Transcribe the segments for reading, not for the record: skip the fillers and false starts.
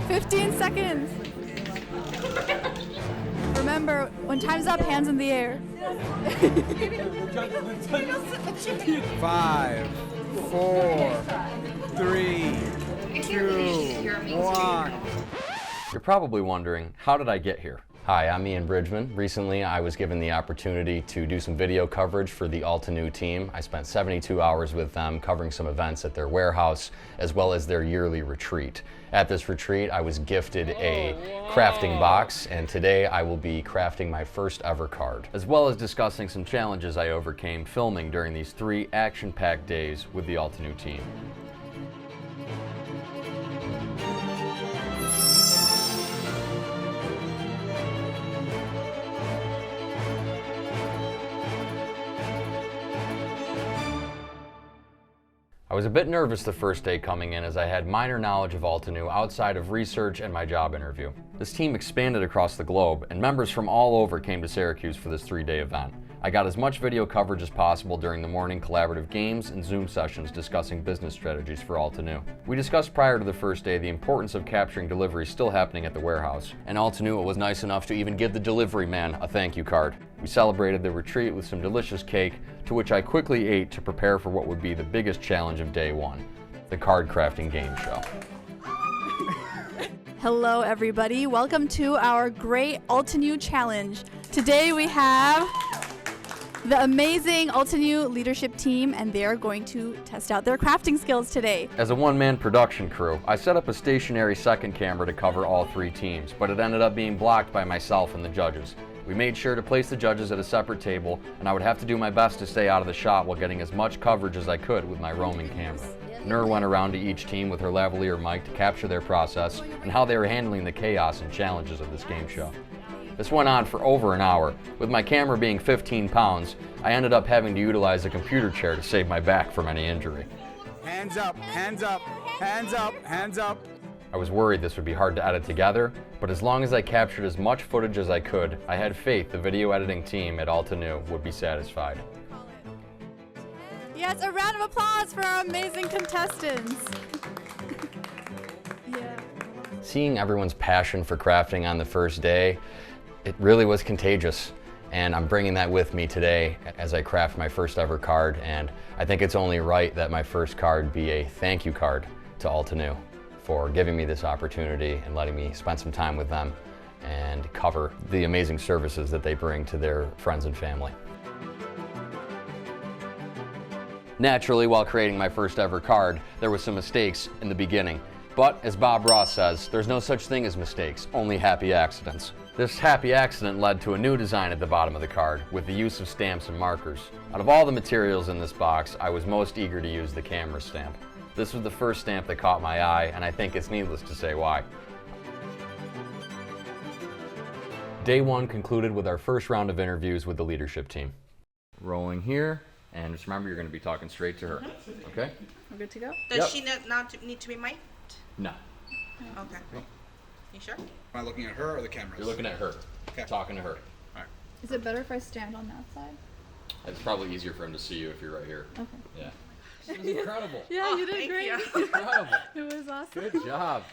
15 seconds. Remember, when time's up, hands in the air. 5, 4, 3, 2, 1. You're probably wondering, how did I get here? Hi, I'm Ian Bridgman. Recently, I was given the opportunity to do some video coverage for the Altenew team. I spent 72 hours with them covering some events at their warehouse, as well as their yearly retreat. At this retreat, I was gifted a crafting box, and today I will be crafting my first ever card, as well as discussing some challenges I overcame filming during these 3 action-packed days with the Altenew team. I was a bit nervous the first day coming in, as I had minor knowledge of Altenew outside of research and my job interview. This team expanded across the globe, and members from all over came to Syracuse for this 3-day event. I got as much video coverage as possible during the morning collaborative games and Zoom sessions discussing business strategies for Altenew. We discussed prior to the first day the importance of capturing deliveries still happening at the warehouse, and Altenew was nice enough to even give the delivery man a thank you card. We celebrated the retreat with some delicious cake, to which I quickly ate to prepare for what would be the biggest challenge of day 1, the card crafting game show. Hello, everybody. Welcome to our great Altenew challenge. Today we have the amazing Altenew leadership team, and they are going to test out their crafting skills today. As a one-man production crew, I set up a stationary second camera to cover all 3 teams, but it ended up being blocked by myself and the judges. We made sure to place the judges at a separate table, and I would have to do my best to stay out of the shot while getting as much coverage as I could with my roaming camera. Nur went around to each team with her lavalier mic to capture their process and how they were handling the chaos and challenges of this game show. This went on for over an hour. With my camera being 15 pounds, I ended up having to utilize a computer chair to save my back from any injury. Hands up, hands up, hands up, hands up. I was worried this would be hard to edit together, but as long as I captured as much footage as I could, I had faith the video editing team at Altenew would be satisfied. Yes, a round of applause for our amazing contestants. Yeah. Seeing everyone's passion for crafting on the first day, it really was contagious. And I'm bringing that with me today as I craft my first ever card, and I think it's only right that my first card be a thank you card to Altenew for giving me this opportunity and letting me spend some time with them and cover the amazing services that they bring to their friends and family. Naturally, while creating my first ever card, there were some mistakes in the beginning. But as Bob Ross says, there's no such thing as mistakes, only happy accidents. This happy accident led to a new design at the bottom of the card with the use of stamps and markers. Out of all the materials in this box, I was most eager to use the camera stamp. This was the first stamp that caught my eye, and I think it's needless to say why. Day 1 concluded with our first round of interviews with the leadership team. Rolling here, and just remember you're going to be talking straight to her, okay? We're good to go? Does she not need to be mic'd? No. Okay. You sure? Am I looking at her or the cameras? You're looking at her, Okay. talking to her. Is it better if I stand on that side? It's probably easier for him to see you if you're right here. Okay. Yeah. It was incredible. Yeah, you did thank great. you. Incredible. It was awesome. Good job.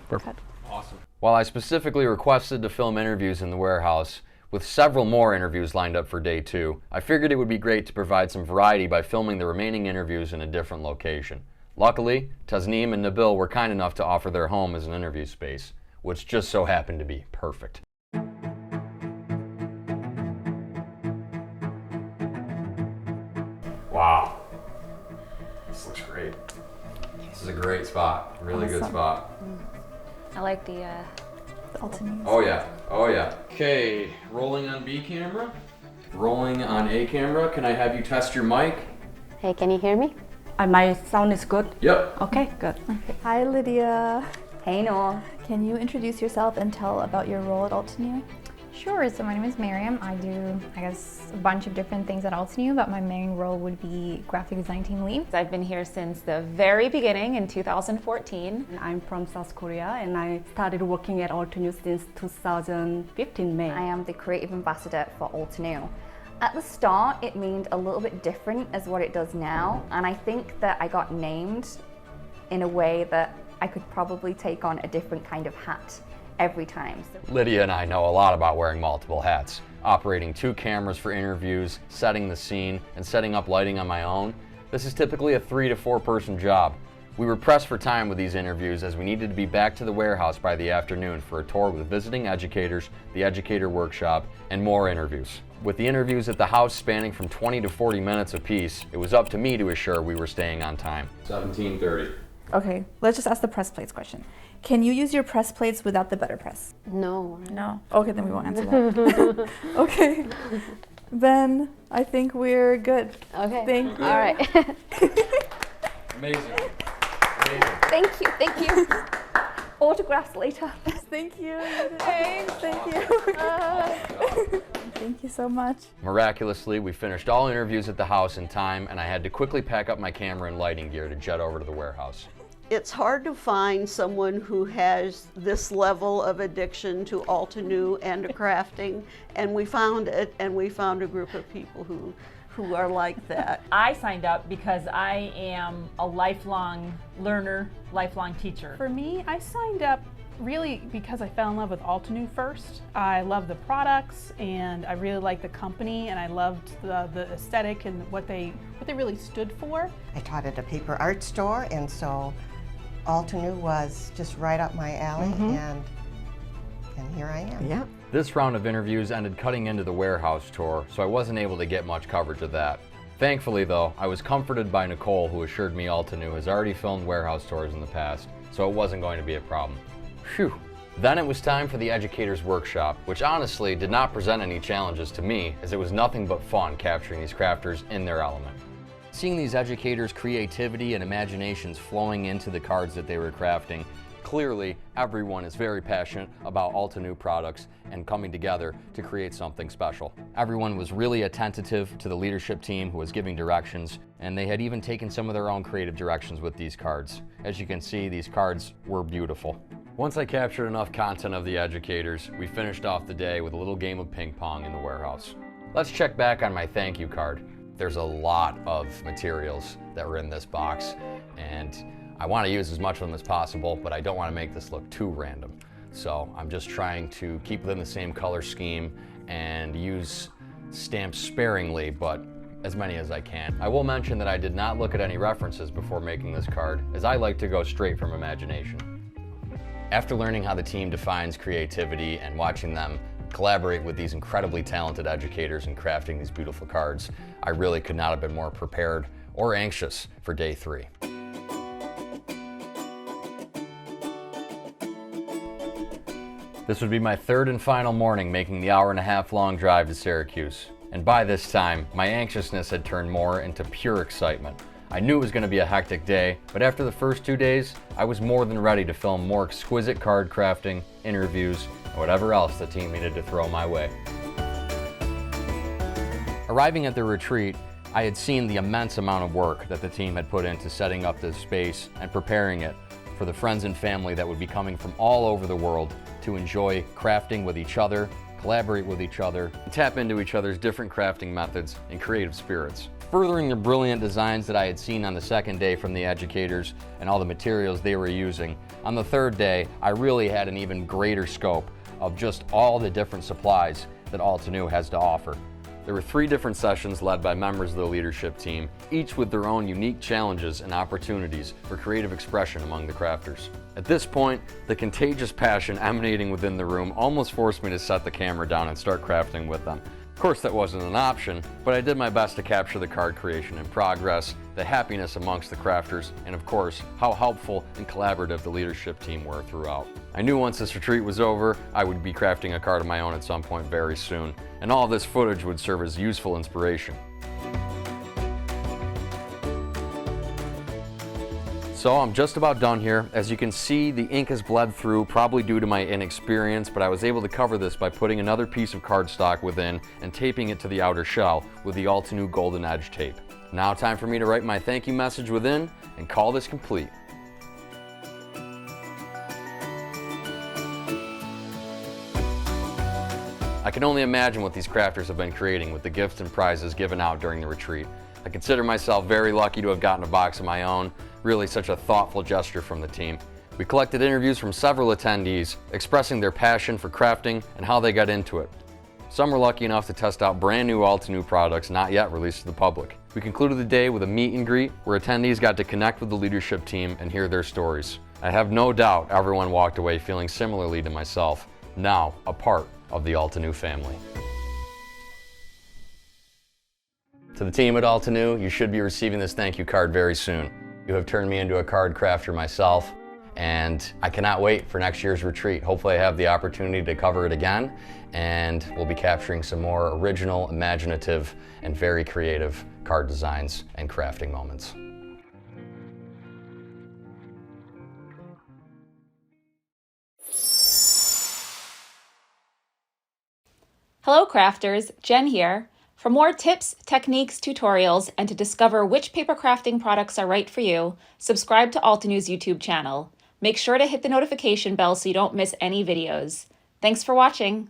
Cut. Awesome. While I specifically requested to film interviews in the warehouse, with several more interviews lined up for day 2, I figured it would be great to provide some variety by filming the remaining interviews in a different location. Luckily, Tasneem and Nabil were kind enough to offer their home as an interview space, which just so happened to be perfect. Wow. This looks great. This is a great spot. Really good spot. I like the Altenew. Oh yeah. Oh yeah. Okay, rolling on B camera. Rolling on A camera. Can I have you test your mic? Hey, can you hear me? My sound is good? Yep. Okay, good. Hi, Lydia. Hey, Noel. Can you introduce yourself and tell about your role at Altenew? Sure, so my name is Miriam. I do, I guess, a bunch of different things at Altenew, but my main role would be graphic design team lead. I've been here since the very beginning in 2014. I'm from South Korea and I started working at Altenew since 2015 May. I am the creative ambassador for Altenew. At the start, it meant a little bit different as what it does now, and I think that I got named in a way that I could probably take on a different kind of hat every time. So Lydia and I know a lot about wearing multiple hats. Operating 2 cameras for interviews, setting the scene, and setting up lighting on my own. This is typically a 3 to 4 person job. We were pressed for time with these interviews as we needed to be back to the warehouse by the afternoon for a tour with visiting educators, the educator workshop, and more interviews. With the interviews at the house spanning from 20 to 40 minutes apiece, it was up to me to assure we were staying on time. 17:30. Okay, let's just ask the press plates question. Can you use your press plates without the butter press? No. No. Okay, then we won't answer that. Okay. Then I think we're good. Okay. Thank you. All right. Amazing. thank you. Autographs later. Thank you. Thanks. Thank you. Thank you so much. Miraculously, we finished all interviews at the house in time, and I had to quickly pack up my camera and lighting gear to jet over to the warehouse. It's hard to find someone who has this level of addiction to Altenew and to crafting, and we found it, and we found a group of people who are like that. I signed up because I am a lifelong learner, lifelong teacher. For me, I signed up really because I fell in love with Altenew first. I love the products and I really liked the company and I loved the aesthetic and what they really stood for. I taught at a paper art store, and so Altenew was just right up my alley, and here I am. Yep. This round of interviews ended cutting into the warehouse tour, so I wasn't able to get much coverage of that. Thankfully though, I was comforted by Nicole, who assured me Altenew has already filmed warehouse tours in the past, so it wasn't going to be a problem. Phew. Then it was time for the educator's workshop, which honestly did not present any challenges to me, as it was nothing but fun capturing these crafters in their element. Seeing these educators' creativity and imaginations flowing into the cards that they were crafting, clearly everyone is very passionate about Altenew products and coming together to create something special. Everyone was really attentive to the leadership team who was giving directions, and they had even taken some of their own creative directions with these cards. As you can see, these cards were beautiful. Once I captured enough content of the educators, we finished off the day with a little game of ping pong in the warehouse. Let's check back on my thank you card. There's a lot of materials that were in this box, and I want to use as much of them as possible, but I don't want to make this look too random. So I'm just trying to keep within the same color scheme and use stamps sparingly, but as many as I can. I will mention that I did not look at any references before making this card, as I like to go straight from imagination. After learning how the team defines creativity and watching them collaborate with these incredibly talented educators in crafting these beautiful cards, I really could not have been more prepared or anxious for day 3. This would be my 3rd and final morning making the hour-and-a-half-long drive to Syracuse. And by this time, my anxiousness had turned more into pure excitement. I knew it was going to be a hectic day, but after the first 2 days, I was more than ready to film more exquisite card crafting, interviews, and whatever else the team needed to throw my way. Arriving at the retreat, I had seen the immense amount of work that the team had put into setting up this space and preparing it for the friends and family that would be coming from all over the world to enjoy crafting with each other, collaborate with each other, and tap into each other's different crafting methods and creative spirits. Furthering the brilliant designs that I had seen on the 2nd day from the educators and all the materials they were using, on the 3rd day, I really had an even greater scope of just all the different supplies that Altenew has to offer. There were 3 different sessions led by members of the leadership team, each with their own unique challenges and opportunities for creative expression among the crafters. At this point, the contagious passion emanating within the room almost forced me to set the camera down and start crafting with them. Of course, that wasn't an option, but I did my best to capture the card creation in progress, the happiness amongst the crafters, and of course, how helpful and collaborative the leadership team were throughout. I knew once this retreat was over, I would be crafting a card of my own at some point very soon, and all this footage would serve as useful inspiration. So I'm just about done here. As you can see, the ink has bled through, probably due to my inexperience, but I was able to cover this by putting another piece of cardstock within and taping it to the outer shell with the Altenew Golden Edge tape. Now time for me to write my thank you message within and call this complete. I can only imagine what these crafters have been creating with the gifts and prizes given out during the retreat. I consider myself very lucky to have gotten a box of my own, really such a thoughtful gesture from the team. We collected interviews from several attendees expressing their passion for crafting and how they got into it. Some were lucky enough to test out brand new Altenew products not yet released to the public. We concluded the day with a meet and greet where attendees got to connect with the leadership team and hear their stories. I have no doubt everyone walked away feeling similarly to myself, now a part of the Altenew family. To the team at Altenew, you should be receiving this thank you card very soon. You have turned me into a card crafter myself, and I cannot wait for next year's retreat. Hopefully I have the opportunity to cover it again, and we'll be capturing some more original, imaginative, and very creative card designs and crafting moments. Hello crafters, Jen here. For more tips, techniques, tutorials, and to discover which paper crafting products are right for you, subscribe to Altenew's YouTube channel. Make sure to hit the notification bell so you don't miss any videos. Thanks for watching.